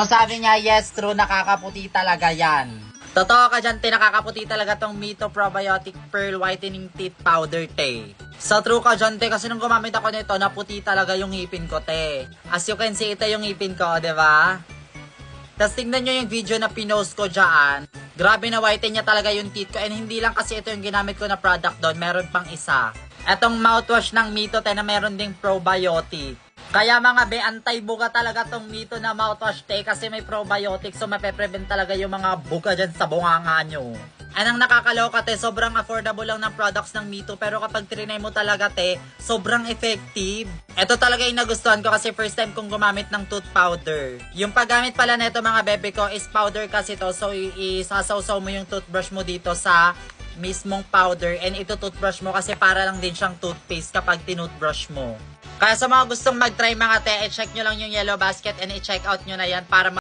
So sabi niya, yes, true, nakakaputi talaga yan. Totoo ka dyan, te, nakakaputi talaga tong Mito Probiotic Pearl Whitening Teeth Powder, te. So true ka dyan, te, kasi nung gumamit ako nito, naputi talaga yung ngipin ko, te. As you can see, ito yung ngipin ko, diba? Tapos tingnan nyo yung video na pinost ko dyan. Grabe na whiten niya talaga yung teeth ko. And hindi lang kasi ito yung ginamit ko na product doon, meron pang isa. Etong mouthwash ng Mito, te, na meron ding probiotic. Kaya mga be, anti-buga talaga tong Mito na mouthwash, te, kasi may probiotic, so mape-prevent talaga yung mga buga dyan sa bunganga nyo. Ang nakakaloka, te, sobrang affordable lang ng products ng Mito, pero kapag trinay mo talaga, te, sobrang effective. Ito talaga yung nagustuhan ko kasi first time kong gumamit ng tooth powder. Yung paggamit pala nito mga bebe ko is powder kasi to, so isasawsaw mo yung toothbrush mo dito sa mismong powder and ito toothbrush mo kasi para lang din siyang toothpaste kapag tinoothbrush mo. Kaya sa mga gustong mag-try mga te, i-check nyo lang yung yellow basket and i-check out nyo na yan para